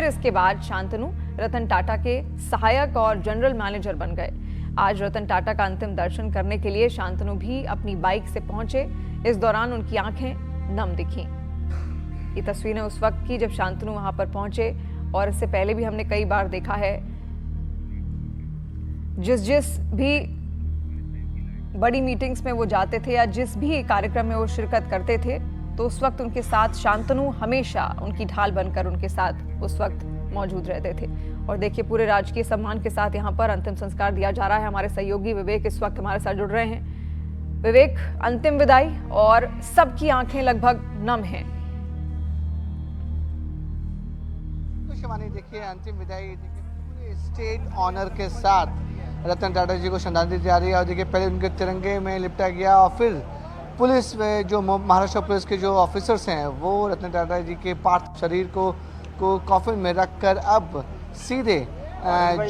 फिर इसके बाद शांतनु रतन टाटा के सहायक और जनरल मैनेजर बन गए। आज रतन टाटा का अंतिम दर्शन करने के लिए शांतनु भी अपनी बाइक से पहुंचे। इस दौरान उनकी आंखें नम दिखीं। ये तस्वीरें उस वक्त की जब शांतनु वहां पर पहुंचे, और इससे पहले भी हमने कई बार देखा है जिस भी बड़ी मीटिंग्स में वो जाते थे या जिस भी कार्यक्रम में वो शिरकत करते थे, तो उस वक्त उनके साथ शांतनु हमेशा उनकी ढाल बनकर उनके साथ उस वक्त मौजूद रहते थे। और देखिए, पूरे राजकीय सम्मान के साथ यहाँ पर अंतिम संस्कार दिया जा रहा है। हमारे सहयोगी विवेक इस वक्त हमारे साथ जुड़ रहे हैं। विवेक, अंतिम विदाई और सबकी आंखें लगभग नम हैं। शिवानी, देखिए अंतिम विदाई पूरे स्टेट ऑनर के साथ रतन टाटा जी को श्रद्धांजलि दी जा रही है। और देखिए, पहले उनके तिरंगे में लिपटा गया और फिर पुलिस में जो महाराष्ट्र पुलिस के जो ऑफिसर्स हैं वो रतन टाटा जी के पार्थिव शरीर को कॉफिन में रखकर अब सीधे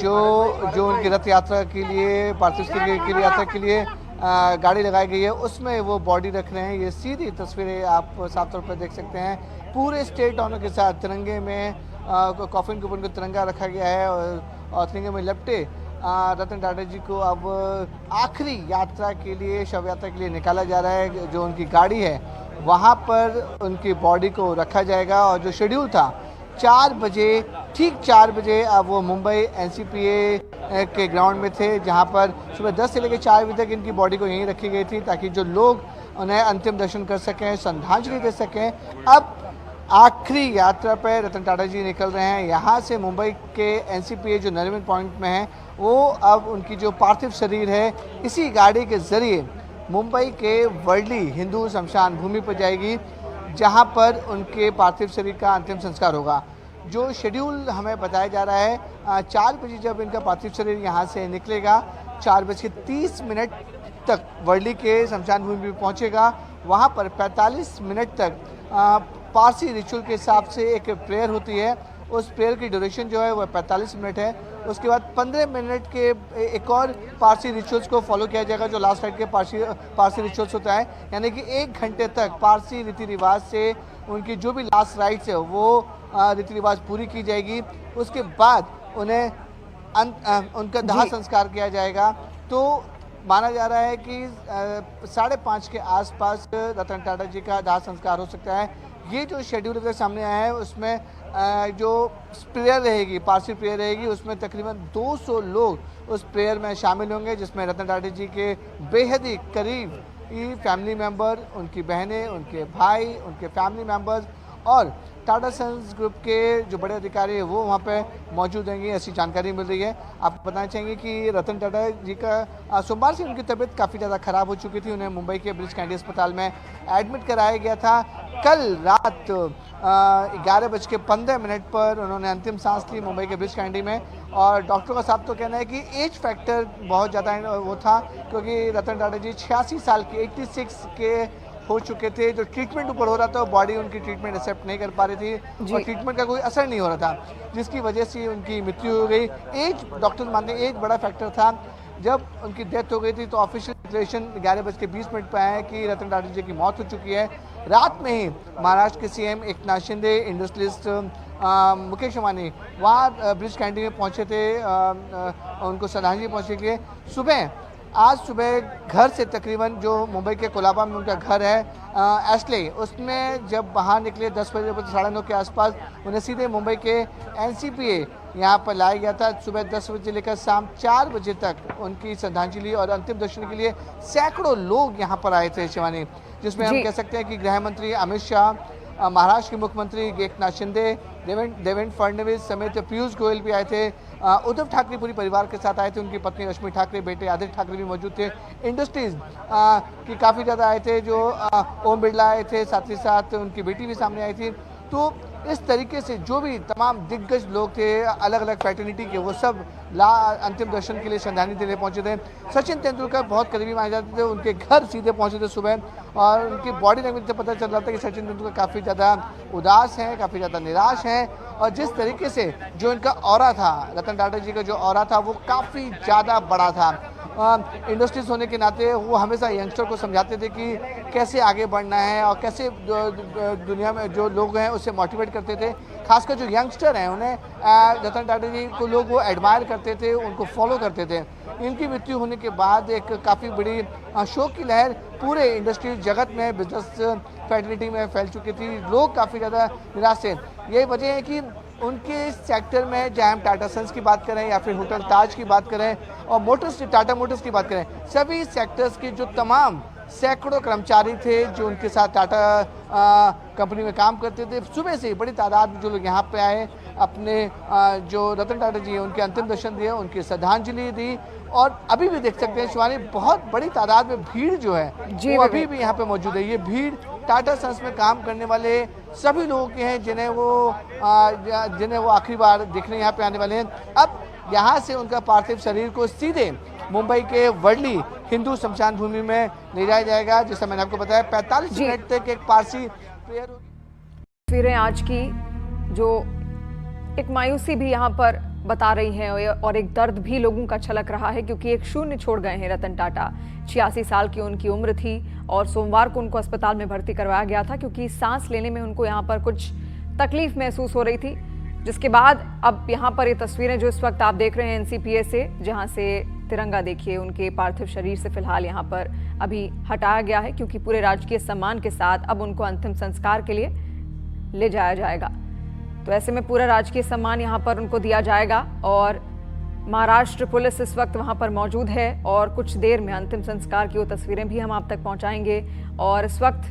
जो उनकी रथ यात्रा के लिए पार्थिव शरीर की यात्रा के लिए गाड़ी लगाई गई है उसमें वो बॉडी रख रहे हैं। ये सीधी तस्वीरें आप साफ तौर पर देख सकते हैं। पूरे स्टेट ऑनर के साथ तिरंगे में कॉफिन के ऊपर उनको तिरंगा रखा गया है और तिरंगे में लपटे रतन टाटा जी को अब आखिरी यात्रा के लिए, शव यात्रा के लिए निकाला जा रहा है। जो उनकी गाड़ी है वहाँ पर उनकी बॉडी को रखा जाएगा। और जो शेड्यूल था 4 बजे, ठीक 4 बजे अब वो मुंबई एनसीपीए के ग्राउंड में थे, जहाँ पर सुबह 10 से लेकर 4 बजे तक इनकी बॉडी को यहीं रखी गई थी ताकि जो लोग उन्हें अंतिम दर्शन कर सकें, श्रद्धांजलि दे सकें। अब आखिरी यात्रा पर रतन टाटा जी निकल रहे हैं। यहाँ से मुंबई के एनसीपीए जो नरीमन पॉइंट में है, वो अब उनकी जो पार्थिव शरीर है इसी गाड़ी के जरिए मुंबई के वर्ली हिंदू शमशान भूमि पर जाएगी, जहाँ पर उनके पार्थिव शरीर का अंतिम संस्कार होगा। जो शेड्यूल हमें बताया जा रहा है 4 बजे जब इनका पार्थिव शरीर यहाँ से निकलेगा, 4:30 तक वर्ली के शमशान भूमि पर पहुँचेगा। वहाँ पर 45 मिनट तक पारसी रिचुअल के हिसाब से एक प्रेयर होती है। उस प्रेयर की ड्यूरेशन जो है वह 45 मिनट है। उसके बाद 15 मिनट के एक और पारसी रिचुअल्स को फॉलो किया जाएगा, जो लास्ट नाइट के पारसी रिचुअल्स होता है। यानी कि 1 घंटे तक पारसी रीति रिवाज से उनकी जो भी लास्ट राइट्स है वो रीति रिवाज पूरी की जाएगी। उसके बाद उन्हें उनका दाह संस्कार किया जाएगा। तो माना जा रहा है कि 5:30 के आसपास रतन टाटा जी का दाह संस्कार हो सकता है। ये जो शेड्यूल के सामने आया है उसमें जो प्रेयर रहेगी, पारसी प्रेयर रहेगी, उसमें तकरीबन 200 लोग उस प्रेयर में शामिल होंगे, जिसमें रतन टाटा जी के बेहद ही करीब फैमिली मेंबर, उनकी बहनें, उनके भाई, उनके फैमिली मेंबर्स और टाटा सन्स ग्रुप के जो बड़े अधिकारी हैं वो वहाँ पे मौजूद रहेंगे, ऐसी जानकारी मिल रही है। आपको बताना चाहेंगे कि रतन टाटा जी का सोमवार से उनकी तबीयत काफ़ी ज़्यादा ख़राब हो चुकी थी। उन्हें मुंबई के ब्रिच कैंडी अस्पताल में एडमिट कराया गया था। कल रात 11:15 पर उन्होंने अंतिम सांस ली मुंबई के ब्रिच कैंडी में। और डॉक्टर का साहब तो कहना है कि एज फैक्टर बहुत ज़्यादा वो था, क्योंकि रतन टाटा जी 86 साल के 86 के हो चुके थे। जो ट्रीटमेंट ऊपर हो रहा था बॉडी उनकी ट्रीटमेंट एक्सेप्ट नहीं कर पा रही थी और ट्रीटमेंट का कोई असर नहीं हो रहा था, जिसकी वजह से उनकी मृत्यु हो गई। एज, डॉक्टर मानते हैं एज बड़ा फैक्टर था। जब उनकी डेथ हो गई थी तो ऑफिशियल डिक्लेरेशन 11:20 पर आया है कि रतन टाटा जी की मौत हो चुकी है। रात में ही महाराष्ट्र के सीएम एकनाथ शिंदे, इंडस्ट्रियलिस्ट मुकेश अंबानी वहाँ ब्रिच कैंडी में पहुँचे थे उनको श्रद्धांजलि पहुँचने के लिए। आज सुबह घर से तकरीबन जो मुंबई के कोलाबा में उनका घर है एस्ले, उसमें जब बाहर निकले 10 बजे 9:30 के आसपास, उन्हें सीधे मुंबई के एनसीपीए यहाँ पर लाया गया था। सुबह 10 बजे लेकर शाम 4 बजे तक उनकी श्रद्धांजलि और अंतिम दर्शन के लिए सैकड़ों लोग यहाँ पर आए थे शिवानी, जिसमें हम कह सकते हैं कि गृह मंत्री अमित शाह, महाराष्ट्र के मुख्यमंत्री एकनाथ शिंदे, देवेंद्र फडणवीस समेत पीयूष गोयल भी आए थे। उद्धव ठाकरे पूरी परिवार के साथ आए थे, उनकी पत्नी रश्मि ठाकरे, बेटे आदित्य ठाकरे भी मौजूद थे। इंडस्ट्रीज की काफ़ी ज़्यादा आए थे, जो ओम बिरला आए थे, साथ ही साथ उनकी बेटी भी सामने आई थी। तो इस तरीके से जो भी तमाम दिग्गज लोग थे अलग अलग फ्रेटर्निटी के, वो सब अंतिम दर्शन के लिए श्रद्धांजलि देने पहुंचे थे। सचिन तेंदुलकर बहुत करीबी माने जाते थे, उनके घर सीधे पहुंचे थे सुबह, और उनकी बॉडी लैंग्वेज से पता चल रहा था कि सचिन तेंदुलकर काफ़ी ज़्यादा उदास हैं, काफ़ी ज़्यादा निराश हैं, और जिस तरीके से जो इनका ऑरा था, रतन टाटा जी का जो ऑरा था वो काफ़ी ज़्यादा बड़ा था। इंडस्ट्रीज होने के नाते वो हमेशा यंगस्टर को समझाते थे कि कैसे आगे बढ़ना है और कैसे दुनिया में जो लोग हैं उससे मोटिवेट करते थे। खासकर जो यंगस्टर हैं उन्हें रतन टाटा जी को लोग वो एडमायर करते थे, उनको फॉलो करते थे। इनकी मृत्यु होने के बाद एक काफ़ी बड़ी शोक की लहर पूरे इंडस्ट्री जगत में, बिजनेस फैटर्निटी में फैल चुकी थी। लोग काफ़ी ज़्यादा निराश थे। यही वजह है कि उनके सेक्टर में, चाहे हम टाटा सन्स की बात करें या फिर होटल ताज की बात करें और मोटर्स, टाटा मोटर्स की बात करें, सभी सेक्टर्स के जो तमाम सैकड़ों कर्मचारी थे जो उनके साथ टाटा कंपनी में काम करते थे, सुबह से बड़ी तादाद में जो लोग यहाँ पे आए, अपने जो रतन टाटा जी हैं उनके अंतिम दर्शन दिए, उनकी श्रद्धांजलि दी। और अभी भी देख सकते हैं शिवानी, बहुत बड़ी तादाद में भीड़ जो है वो अभी भी यहाँ पे मौजूद है। ये भीड़ टाटा सन्स में काम करने वाले सभी लोगों के हैं जिन्हें वो आखिरी बार देखने यहाँ पे आने वाले हैं। अब यहाँ से उनका पार्थिव शरीर को सीधे मुंबई के वर्ली हिंदू शमशान भूमि में ले जाया जाएगा। जैसा मैंने आपको बताया 45 मिनट तक एक पारसी प्रेयर होगी। तस्वीरें आज की जो एक मायूसी भी यहाँ पर बता रही हैं और एक दर्द भी लोगों का छलक रहा है, क्योंकि एक शून्य छोड़ गए हैं रतन टाटा। 86 साल की उनकी उम्र थी और सोमवार को उनको अस्पताल में भर्ती करवाया गया था, क्योंकि सांस लेने में उनको यहाँ पर कुछ तकलीफ महसूस हो रही थी। जिसके बाद अब यहाँ पर ये तस्वीरें जो इस वक्त आप देख रहे हैं एनसीपीए से, जहाँ से तिरंगा देखिए उनके पार्थिव शरीर से फिलहाल यहाँ पर अभी हटाया गया है, क्योंकि पूरे राजकीय सम्मान के साथ अब उनको अंतिम संस्कार के लिए ले जाया जाएगा। तो ऐसे में पूरा राजकीय सम्मान यहाँ पर उनको दिया जाएगा और महाराष्ट्र पुलिस इस वक्त वहाँ पर मौजूद है और कुछ देर में अंतिम संस्कार की वो तस्वीरें भी हम आप तक पहुँचाएंगे। और इस वक्त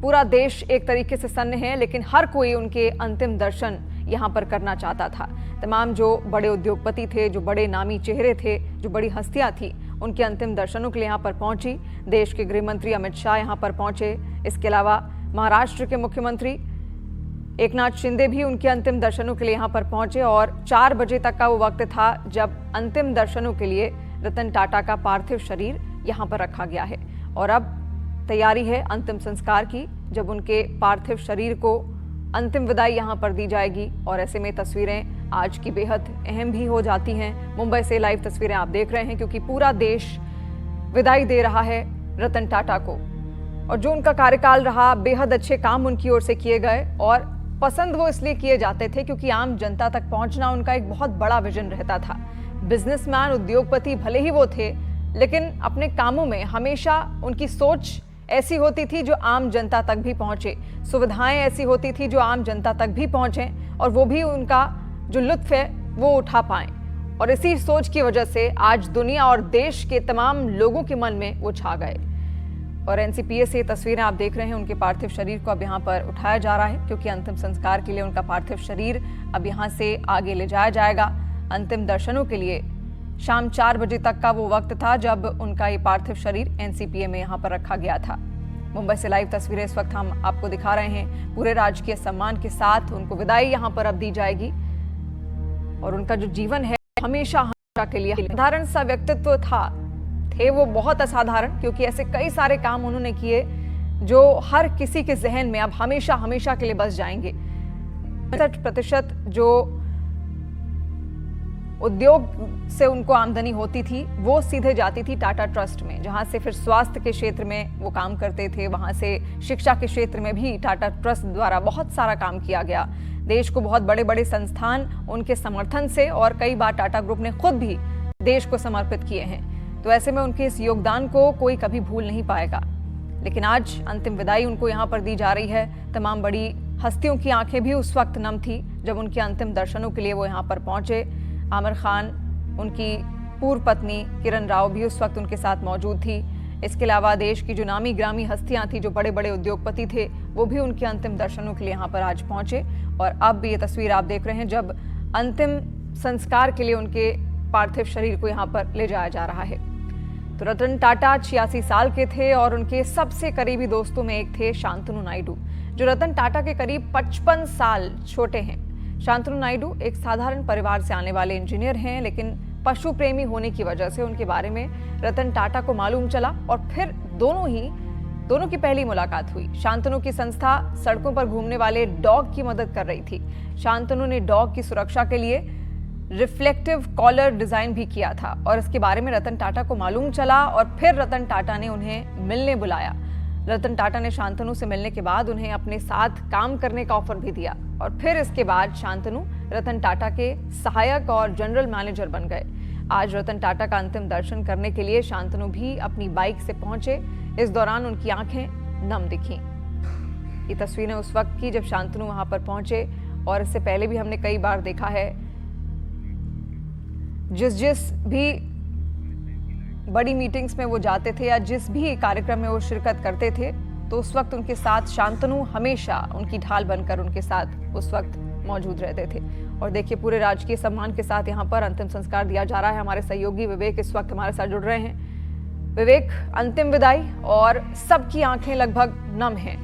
पूरा देश एक तरीके से सन्न है, लेकिन हर कोई उनके अंतिम दर्शन यहाँ पर करना चाहता था। तमाम जो बड़े उद्योगपति थे, जो बड़े नामी चेहरे थे, जो बड़ी हस्तियाँ थी, उनके अंतिम दर्शनों के लिए यहाँ पर पहुंची। देश के गृह मंत्री अमित शाह यहाँ पर पहुंचे। इसके अलावा महाराष्ट्र के मुख्यमंत्री एकनाथ शिंदे भी उनके अंतिम दर्शनों के लिए यहाँ पर पहुंचे और 4 बजे तक का वो वक्त था जब अंतिम दर्शनों के लिए रतन टाटा का पार्थिव शरीर यहाँ पर रखा गया है। और अब तैयारी है अंतिम संस्कार की, जब उनके पार्थिव शरीर को अंतिम विदाई यहाँ पर दी जाएगी। और ऐसे में तस्वीरें आज की बेहद अहम भी हो जाती हैं। मुंबई से लाइव तस्वीरें आप देख रहे हैं, क्योंकि पूरा देश विदाई दे रहा है रतन टाटा को। और जो उनका कार्यकाल रहा, बेहद अच्छे काम उनकी ओर से किए गए और पसंद वो इसलिए किए जाते थे क्योंकि आम जनता तक पहुंचना उनका एक बहुत बड़ा विजन रहता था। बिजनेसमैन, उद्योगपति भले ही वो थे, लेकिन अपने कामों में हमेशा उनकी सोच ऐसी होती थी जो आम जनता तक भी पहुंचे, सुविधाएं ऐसी होती थी जो आम जनता तक भी पहुंचे और वो भी उनका जो लुत्फ है वो उठा पाएं। और इसी सोच की वजह से आज दुनिया और देश के तमाम लोगों के मन में वो छा गए। और एनसीपीए से तस्वीरें आप देख रहे हैं, उनके पार्थिव शरीर को अब यहाँ पर उठाया जा रहा है, क्योंकि अंतिम संस्कार के लिए उनका पार्थिव शरीर अब यहाँ से आगे ले जाया जाएगा। अंतिम दर्शनों के लिए शाम 4 बजे तक का वो वक्त था जब उनका ये पार्थिव शरीर एनसीपीए में यहाँ पर रखा गया था। मुंबई से लाइव तस्वीरें इस वक्त हम आपको दिखा रहे हैं। पूरे राजकीय सम्मान के साथ उनको विदाई यहाँ पर अब दी जाएगी और उनका जो जीवन है हमेशा हमेशा के लिए साधारण सा व्यक्तित्व थे वो बहुत असाधारण, क्योंकि ऐसे कई सारे काम उन्होंने किए जो हर किसी के जहन में अब हमेशा हमेशा के लिए बस जाएंगे। 65% जो उद्योग से उनको आमदनी होती थी वो सीधे जाती थी टाटा ट्रस्ट में, जहां से फिर स्वास्थ्य के क्षेत्र में वो काम करते थे। वहां से शिक्षा के क्षेत्र में भी टाटा ट्रस्ट द्वारा बहुत सारा काम किया गया। देश को बहुत बड़े बड़े संस्थान उनके समर्थन से और कई बार टाटा ग्रुप ने खुद भी देश को समर्पित किए हैं। तो ऐसे में उनके इस योगदान को कोई कभी भूल नहीं पाएगा। लेकिन आज अंतिम विदाई उनको यहाँ पर दी जा रही है। तमाम बड़ी हस्तियों की आंखें भी उस वक्त नम थी जब उनके अंतिम दर्शनों के लिए वो यहाँ पर पहुंचे। आमिर खान, उनकी पूर्व पत्नी किरण राव भी उस वक्त उनके साथ मौजूद थी। इसके अलावा देश की जो नामी ग्रामी हस्तियां थी, जो बड़े बड़े उद्योगपति थे, वो भी उनके अंतिम दर्शनों के लिए यहाँ पर आज पहुंचे। और अब ये तस्वीर आप देख रहे हैं जब अंतिम संस्कार के लिए उनके पार्थिव शरीर को यहाँ पर ले जाया जा रहा है। तो रतन टाटा 86 साल के थे और उनके सबसे करीबी दोस्तों में एक थे शांतनु नायडू, जो रतन टाटा के करीब 55 साल छोटे हैं। शांतनु नायडू एक साधारण परिवार से आने वाले इंजीनियर हैं, लेकिन पशु प्रेमी होने की वजह से उनके बारे में रतन टाटा को मालूम चला और फिर दोनों की पहली मुलाकात हुई। शांतनु की संस्था सड़कों पर घूमने वाले डॉग की मदद कर रही थी। शांतनु ने डॉग की सुरक्षा के लिए रिफ्लेक्टिव कॉलर डिजाइन भी किया था और इसके बारे में रतन टाटा को मालूम चला और फिर रतन टाटा ने उन्हें मिलने बुलाया। रतन टाटा ने शांतनु से मिलने के बाद उन्हें अपने साथ काम करने का ऑफर भी दिया और फिर इसके बाद शांतनु रतन टाटा के सहायक और जनरल मैनेजर बन गए। आज रतन टाटा का अंतिम दर्शन करने के लिए शांतनु भी अपनी बाइक से पहुंचे। इस दौरान उनकी आंखें नम दिखीं। ये तस्वीरें उस वक्त की जब शांतनु वहां पर पहुंचे और इससे पहले भी हमने कई बार देखा है, जिस भी बड़ी मीटिंग्स में वो जाते थे या जिस भी कार्यक्रम में वो शिरकत करते थे, तो उस वक्त उनके साथ शांतनु हमेशा उनकी ढाल बनकर उनके साथ उस वक्त मौजूद रहते थे। और देखिए, पूरे राजकीय सम्मान के साथ यहाँ पर अंतिम संस्कार दिया जा रहा है। हमारे सहयोगी विवेक इस वक्त हमारे साथ जुड़ रहे हैं। विवेक, अंतिम विदाई और सबकी आंखें लगभग नम हैं।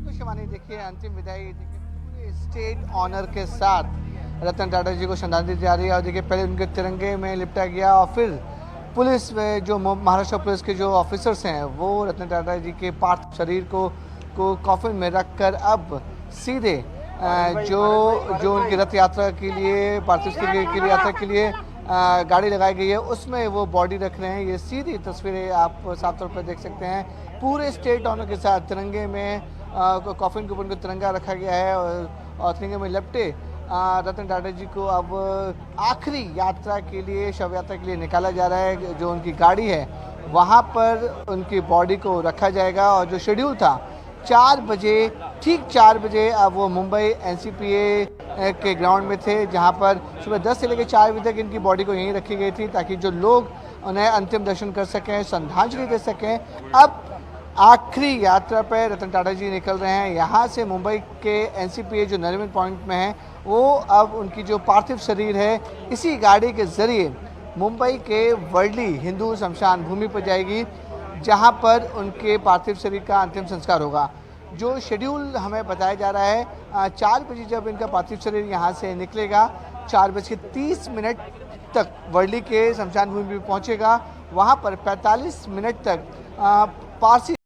तो शिवानी, देखिए अंतिम विदाई पूरे स्टेट ऑनर के साथ रतन टाटा जी को श्रद्धांजलि दी जा रही है। और देखिए, पहले उनके तिरंगे में लिपटा गया और फिर पुलिस में जो महाराष्ट्र पुलिस के जो ऑफिसर्स हैं वो रतन टाटा जी के पार्थिव शरीर को कॉफिन में रखकर अब सीधे जो उनकी रथ यात्रा के लिए पार्थिव शरीर के लिए यात्रा के लिए गाड़ी लगाई गई है उसमें वो बॉडी रख रहे हैं। ये सीधी तस्वीरें आप साफ तौर पर देख सकते हैं। पूरे स्टेट ऑनर के साथ तिरंगे में कॉफिन के ऊपर उनको तिरंगा रखा गया है और तिरंगे में लपटे रतन टाटा जी को अब आखिरी यात्रा के लिए, शव यात्रा के लिए निकाला जा रहा है। जो उनकी गाड़ी है वहाँ पर उनकी बॉडी को रखा जाएगा और जो शेड्यूल था 4 बजे, ठीक 4 बजे अब वो मुंबई NCPA के ग्राउंड में थे, जहाँ पर सुबह 10 से लेकर 4 बजे तक इनकी बॉडी को यहीं रखी गई थी ताकि जो लोग उन्हें अंतिम दर्शन कर सकें, श्रद्धांजलि दे सकें। अब आखिरी यात्रा पर रतन टाटा जी निकल रहे हैं। यहाँ से मुंबई के NCPA जो नरीमन पॉइंट में है, वो अब उनकी जो पार्थिव शरीर है इसी गाड़ी के जरिए मुंबई के वर्ली हिंदू शमशान भूमि पर जाएगी, जहाँ पर उनके पार्थिव शरीर का अंतिम संस्कार होगा। जो शेड्यूल हमें बताया जा रहा है 4 बजे जब इनका पार्थिव शरीर यहाँ से निकलेगा, 4:30 तक वर्ली के शमशान भूमि पर पहुँचेगा। वहाँ पर 45 मिनट तक पारसी